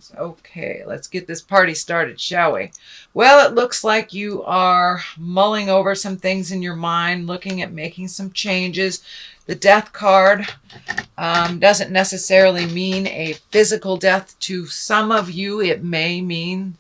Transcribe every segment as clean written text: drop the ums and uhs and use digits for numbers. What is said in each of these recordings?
things. Okay, let's get this party started, shall we? Well, it looks like you are mulling over some things in your mind, looking at making some changes. The death card doesn't necessarily mean a physical death to some of you. It may mean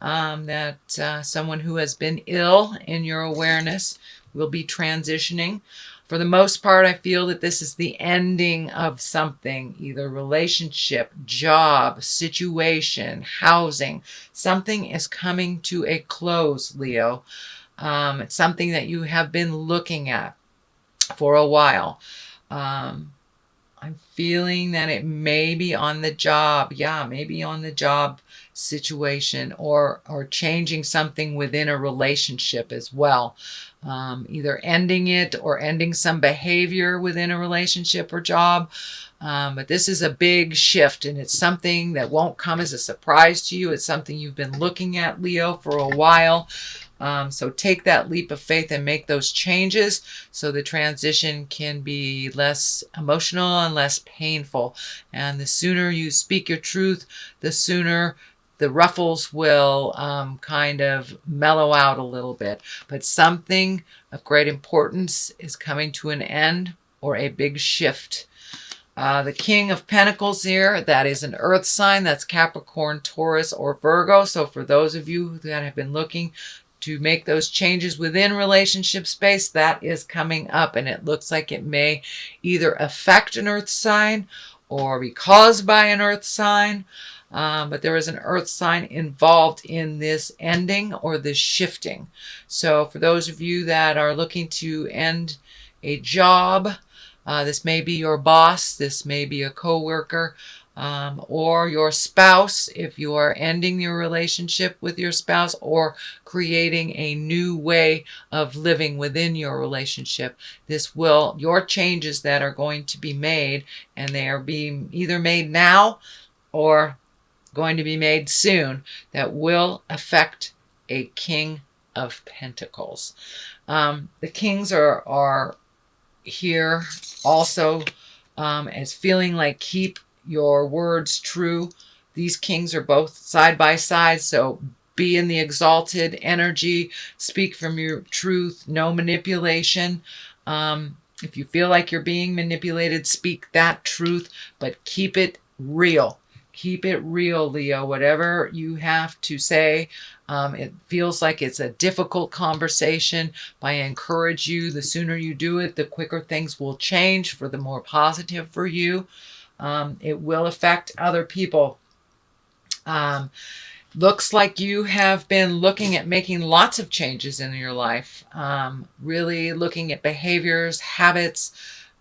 that someone who has been ill in your awareness will be transitioning. For the most part, I feel that this is the ending of something, either relationship, job, situation, housing. Something is coming to a close, Leo. It's something that you have been looking at for a while. I'm feeling that it may be on the job. Yeah, maybe on the job situation, or changing something within a relationship as well. Either ending it or ending some behavior within a relationship or job. But this is a big shift, and it's something that won't come as a surprise to you. It's something you've been looking at, Leo, for a while. So take that leap of faith and make those changes so the transition can be less emotional and less painful. And the sooner you speak your truth, the sooner the ruffles will kind of mellow out a little bit. But something of great importance is coming to an end, or a big shift. The King of Pentacles here, that is an earth sign. That's Capricorn, Taurus, or Virgo. So for those of you that have been looking to make those changes within relationship space, that is coming up, and it looks like it may either affect an earth sign or be caused by an earth sign. But there is an earth sign involved in this ending or this shifting. So for those of you that are looking to end a job, this may be your boss, this may be a coworker, or your spouse, if you are ending your relationship with your spouse or creating a new way of living within your relationship. Your changes that are going to be made, and they are being either made now or going to be made soon, that will affect a King of Pentacles. The kings are here also as feeling like keep your words true. These kings are both side by side, so be in the exalted energy, speak from your truth, no manipulation. If you feel like you're being manipulated, speak that truth, but keep it real. Keep it real, Leo. Whatever you have to say, it feels like it's a difficult conversation, but I encourage you, the sooner you do it, the quicker things will change for the more positive for you. It will affect other people. Looks like you have been looking at making lots of changes in your life, really looking at behaviors, habits,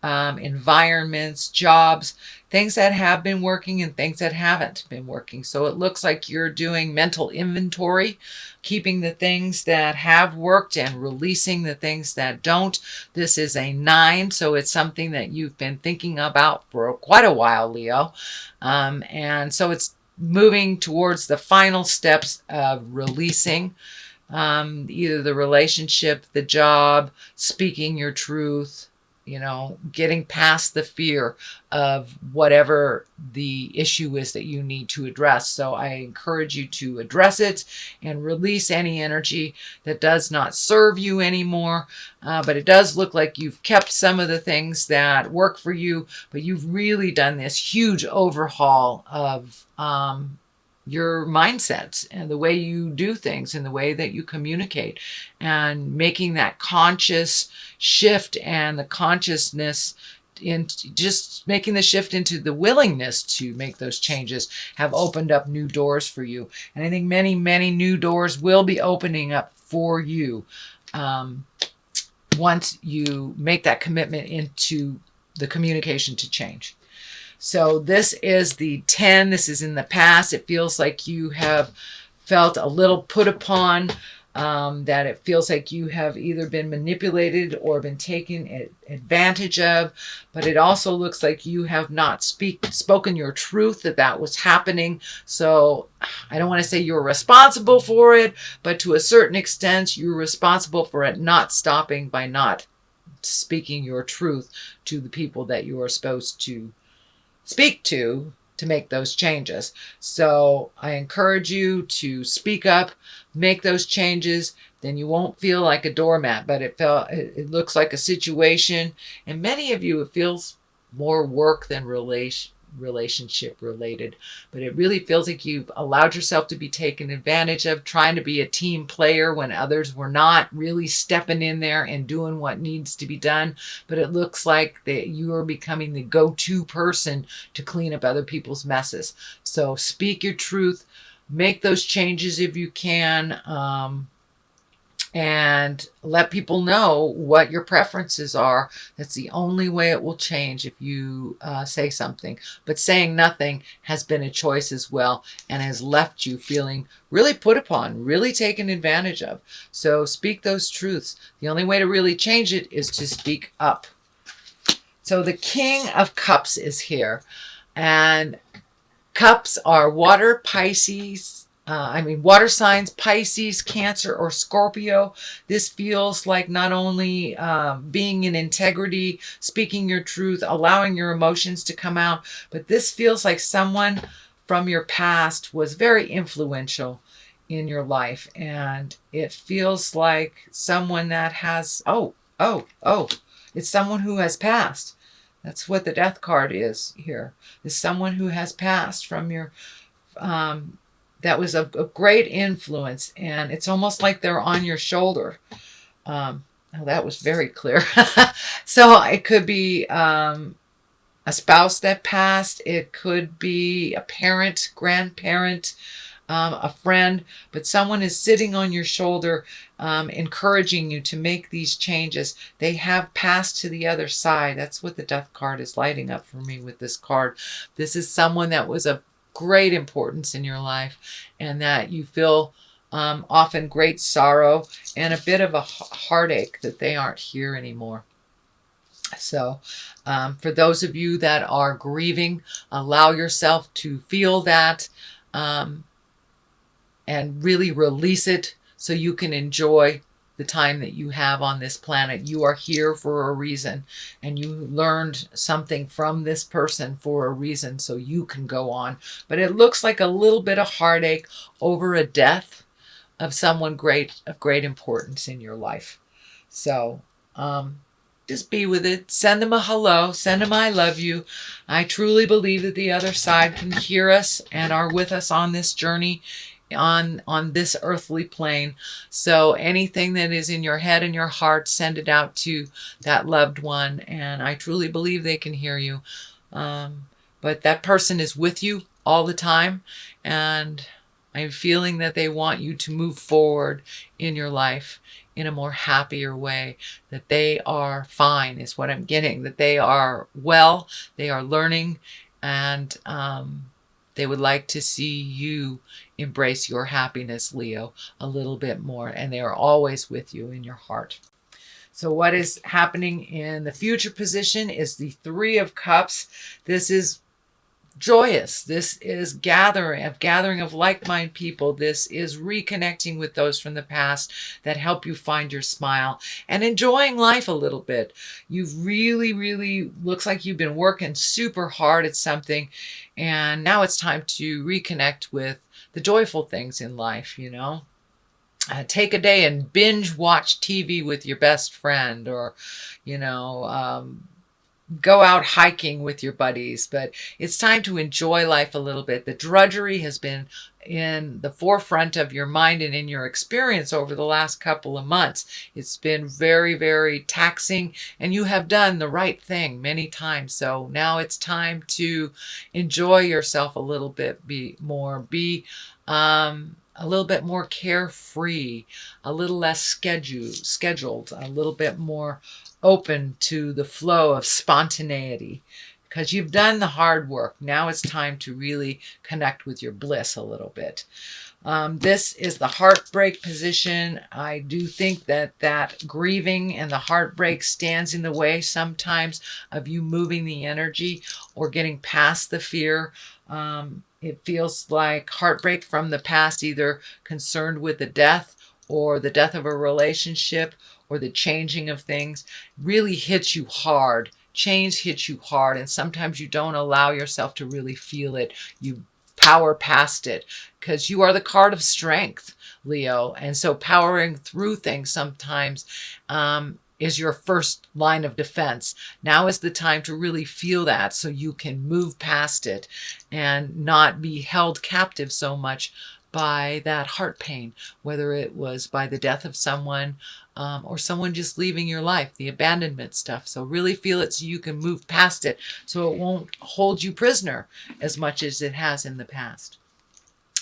environments, jobs, things that have been working and things that haven't been working. So it looks like you're doing mental inventory, keeping the things that have worked and releasing the things that don't. This is a 9, so it's something that you've been thinking about for quite a while, Leo. And so it's moving towards the final steps of releasing either the relationship, the job, speaking your truth, getting past the fear of whatever the issue is that you need to address. So I encourage you to address it and release any energy that does not serve you anymore. But it does look like you've kept some of the things that work for you, but you've really done this huge overhaul of your mindset and the way you do things and the way that you communicate, and making that conscious shift and the consciousness just making the shift into the willingness to make those changes have opened up new doors for you. And I think many, many new doors will be opening up for you once you make that commitment into the communication to change. So this is the 10. This is in the past. It feels like you have felt a little put upon, that it feels like you have either been manipulated or been taken advantage of. But it also looks like you have not spoken your truth, that was happening. So I don't want to say you're responsible for it, but to a certain extent, you're responsible for it not stopping by not speaking your truth to the people that you are supposed to speak to to make those changes. So I encourage you to speak up, make those changes. Then you won't feel like a doormat, but it looks like a situation. And many of you, it feels more work than relationship related, but it really feels like you've allowed yourself to be taken advantage of, trying to be a team player when others were not really stepping in there and doing what needs to be done. But it looks like that you are becoming the go-to person to clean up other people's messes. So speak your truth, make those changes if you can, and let people know what your preferences are. That's the only way it will change, if you say something. But saying nothing has been a choice as well, and has left you feeling really put upon, really taken advantage of. So speak those truths. The only way to really change it is to speak up. So the King of Cups is here, and cups are water, water signs, Pisces, Cancer, or Scorpio. This feels like not only being in integrity, speaking your truth, allowing your emotions to come out, but this feels like someone from your past was very influential in your life. And it feels like someone that has, it's someone who has passed. That's what the Death card is here. Is someone who has passed from your that was a great influence, and it's almost like they're on your shoulder. Oh, that was very clear. So it could be a spouse that passed. It could be a parent, grandparent, a friend, but someone is sitting on your shoulder, encouraging you to make these changes. They have passed to the other side. That's what the Death card is lighting up for me with this card. This is someone that was of great importance in your life, and that you feel often great sorrow and a bit of a heartache that they aren't here anymore. So for those of you that are grieving, allow yourself to feel that and really release it so you can enjoy the time that you have on this planet. You are here for a reason, and you learned something from this person for a reason, so you can go on. But it looks like a little bit of heartache over a death of someone of great importance in your life. So just be with it. Send them a hello. Send them I love you. I truly believe that the other side can hear us and are with us on this journey, on this earthly plane. So anything that is in your head and your heart, send it out to that loved one, and I truly believe they can hear you. But that person is with you all the time, and I'm feeling that they want you to move forward in your life in a more happier way, that they are fine is what I'm getting, that they are well, they are learning, and they would like to see you embrace your happiness, Leo, a little bit more. And they are always with you in your heart. So what is happening in the future position is the Three of Cups. This is joyous. This is gathering of like-minded people. This is reconnecting with those from the past that help you find your smile and enjoying life a little bit. You've really looks like you've been working super hard at something, and now it's time to reconnect with the joyful things in life, you know. Take a day and binge watch TV with your best friend, or, you know, go out hiking with your buddies. But it's time to enjoy life a little bit. The drudgery has been in the forefront of your mind and in your experience over the last couple of months. It's been very taxing, and you have done the right thing many times. So now it's time to enjoy yourself a little bit more, be a little bit more carefree, a little less scheduled, a little bit more open to the flow of spontaneity, because you've done the hard work. Now it's time to really connect with your bliss a little bit. This is the heartbreak position. I do think that grieving and the heartbreak stands in the way sometimes of you moving the energy or getting past the fear. It feels like heartbreak from the past, either concerned with the death or the death of a relationship or the changing of things, really hits you hard change hits you hard, and sometimes you don't allow yourself to really feel it. You power past it because you are the card of strength, Leo. And so powering through things sometimes is your first line of defense. Now is the time to really feel that so you can move past it and not be held captive so much by that heart pain, whether it was by the death of someone or someone just leaving your life, the abandonment stuff. So really feel it so you can move past it so it won't hold you prisoner as much as it has in the past.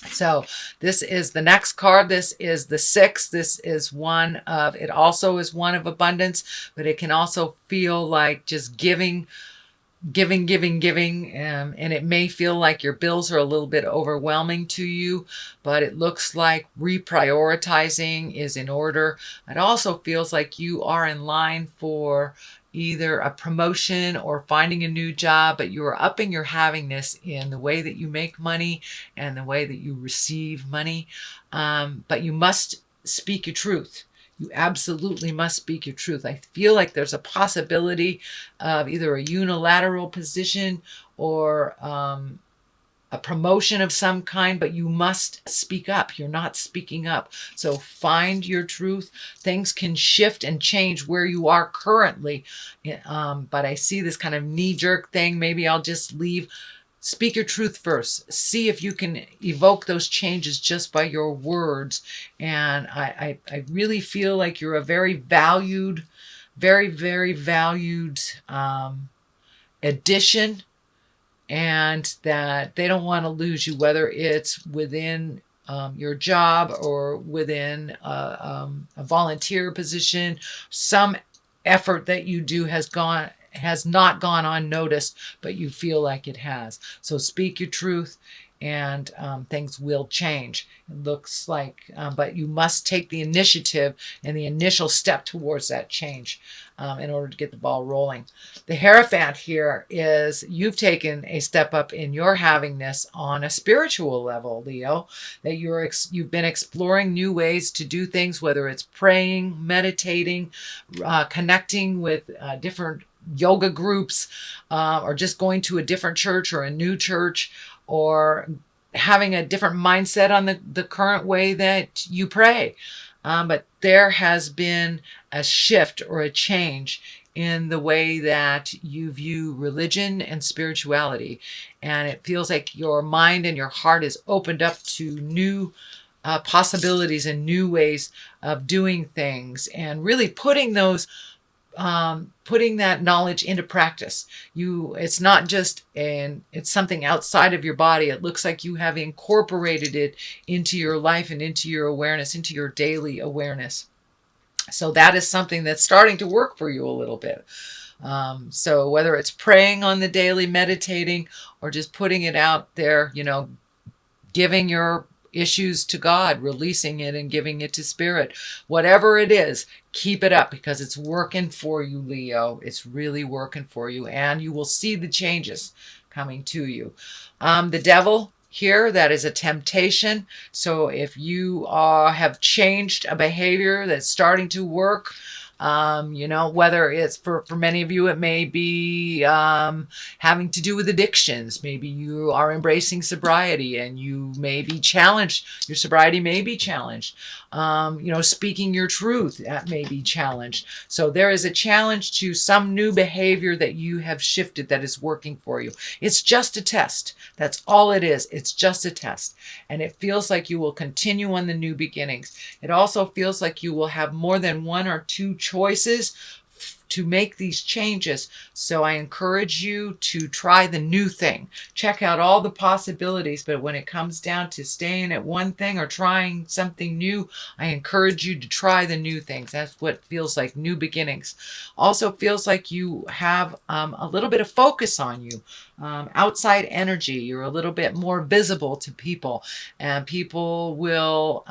So this is the next card. This is the 6. This is one of, it also is one of abundance, but it can also feel like just giving, and it may feel like your bills are a little bit overwhelming to you, but it looks like reprioritizing is in order. It also feels like you are in line for either a promotion or finding a new job, but you are upping your havingness in the way that you make money and the way that you receive money. But you must speak your truth. You absolutely must speak your truth. I feel like there's a possibility of either a unilateral position or a promotion of some kind, but you must speak up. You're not speaking up. So find your truth. Things can shift and change where you are currently. But I see this kind of knee-jerk thing. Maybe I'll just leave. Speak your truth first. See if you can evoke those changes just by your words. And I really feel like you're a very valued, very, very valued addition, and that they don't want to lose you, whether it's within your job or within a volunteer position. Some effort that you do has not gone unnoticed, but you feel like it has. So speak your truth, and things will change. It looks like, but you must take the initiative and the initial step towards that change in order to get the ball rolling. The Hierophant here is you've taken a step up in your havingness on a spiritual level, Leo, that you've been exploring new ways to do things, whether it's praying, meditating, connecting with different yoga groups, or just going to a different church or a new church, or having a different mindset on the current way that you pray. But there has been a shift or a change in the way that you view religion and spirituality. And it feels like your mind and your heart is opened up to new possibilities and new ways of doing things, and really putting that knowledge into practice. It's not just it's something outside of your body. It looks like you have incorporated it into your life and into your awareness, into your daily awareness. So that is something that's starting to work for you a little bit. So whether it's praying on the daily, meditating, or just putting it out there, giving your issues to God, releasing it and giving it to Spirit, whatever it is, keep it up, because it's working for you, Leo. It's really working for you, and you will see the changes coming to you. The Devil here, that is a temptation. So if you have changed a behavior that's starting to work, whether it's for many of you, it may be having to do with addictions. Maybe you are embracing sobriety and you may be challenged. Your sobriety may be challenged. Speaking your truth, that may be challenged. So there is a challenge to some new behavior that you have shifted that is working for you. It's just a test. That's all it is. It's just a test. And it feels like you will continue on the new beginnings. It also feels like you will have more than one or two choices to make these changes. So I encourage you to try the new thing. Check out all the possibilities, but when it comes down to staying at one thing or trying something new, I encourage you to try the new things. That's what feels like new beginnings. Also feels like you have a little bit of focus on you. Outside energy. You're a little bit more visible to people, and people will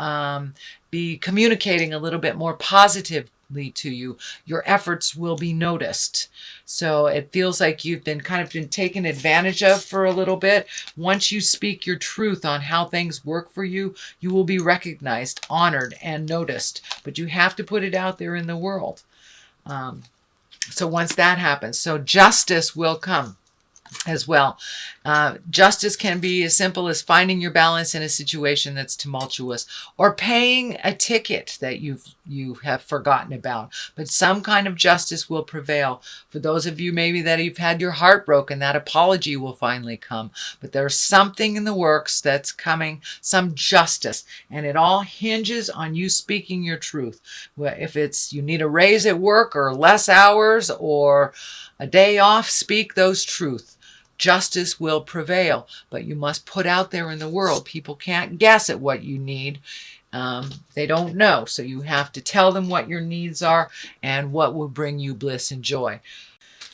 be communicating a little bit more positively to you. Your efforts will be noticed. So it feels like you've been taken advantage of for a little bit. Once you speak your truth on how things work for you, you will be recognized, honored, and noticed. But you have to put it out there in the world. So once that happens, so justice will come as well. Justice can be as simple as finding your balance in a situation that's tumultuous, or paying a ticket that you have forgotten about. But some kind of justice will prevail. For those of you maybe that you've had your heart broken, that apology will finally come. But there's something in the works that's coming, some justice, and it all hinges on you speaking your truth. Well, if it's you need a raise at work or less hours or a day off, speak those truths. Justice will prevail, but you must put out there in the world. People can't guess at what you need. They don't know. So you have to tell them what your needs are and what will bring you bliss and joy.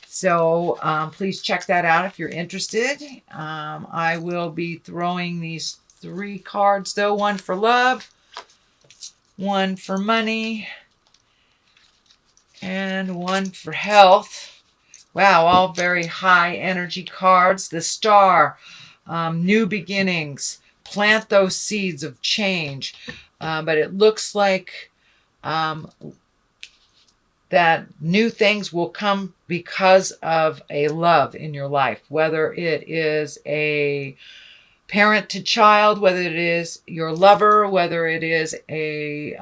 So please check that out if you're interested. I will be throwing these 3 cards though. One for love, one for money, and one for health. Wow, all very high energy cards. The Star, new beginnings. Plant those seeds of change. But it looks like that new things will come because of a love in your life, whether it is a parent to child, whether it is your lover, whether it is a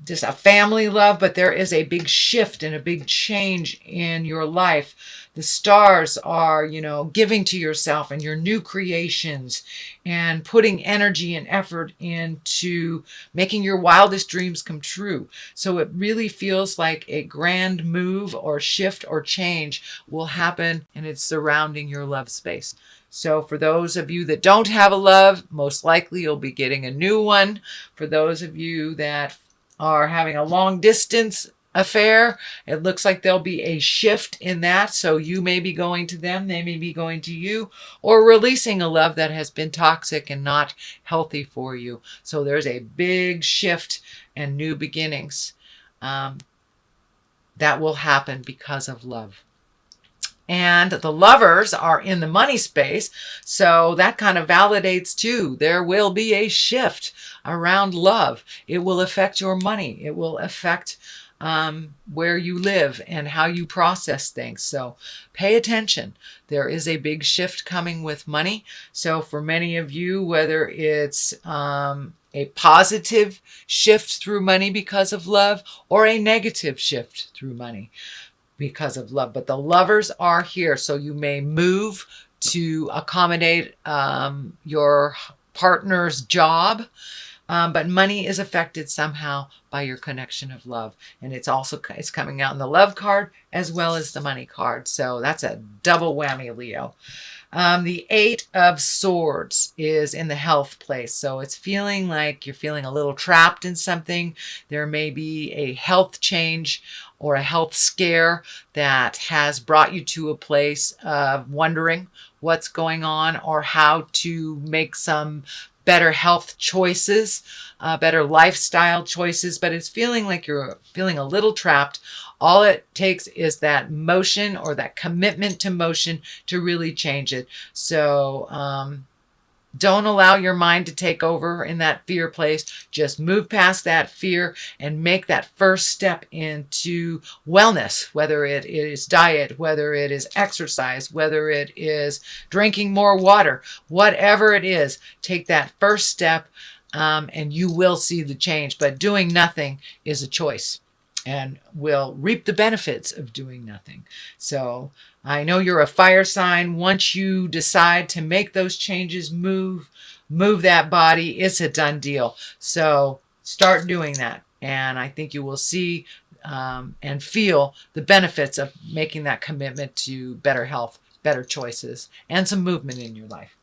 just a family love, but there is a big shift and a big change in your life. The stars are, giving to yourself and your new creations and putting energy and effort into making your wildest dreams come true. So it really feels like a grand move or shift or change will happen, and it's surrounding your love space. So for those of you that don't have a love, most likely you'll be getting a new one. For those of you that are having a long distance affair, it looks like there'll be a shift in that. So you may be going to them, they may be going to you, or releasing a love that has been toxic and not healthy for you. So there's a big shift and new beginnings that will happen because of love. And the lovers are in the money space, so that kind of validates too. There will be a shift around love. It will affect your money. It will affect where you live and how you process things. So pay attention. There is a big shift coming with money. So for many of you, whether it's a positive shift through money because of love or a negative shift through money because of love, but the lovers are here. So you may move to accommodate your partner's job, but money is affected somehow by your connection of love, and it's coming out in the love card as well as the money card. So that's a double whammy, Leo. The 8 of Swords is in the health place. So it's feeling like you're feeling a little trapped in something. There may be a health change or a health scare that has brought you to a place of wondering what's going on or how to make some better health choices, better lifestyle choices, but it's feeling like you're feeling a little trapped. All it takes is that motion or that commitment to motion to really change it. So don't allow your mind to take over in that fear place. Just move past that fear and make that first step into wellness, whether it is diet, whether it is exercise, whether it is drinking more water, whatever it is, take that first step and you will see the change. But doing nothing is a choice and will reap the benefits of doing nothing. So I know you're a fire sign. Once you decide to make those changes, move that body, it's a done deal. So start doing that. And I think you will see and feel the benefits of making that commitment to better health, better choices, and some movement in your life.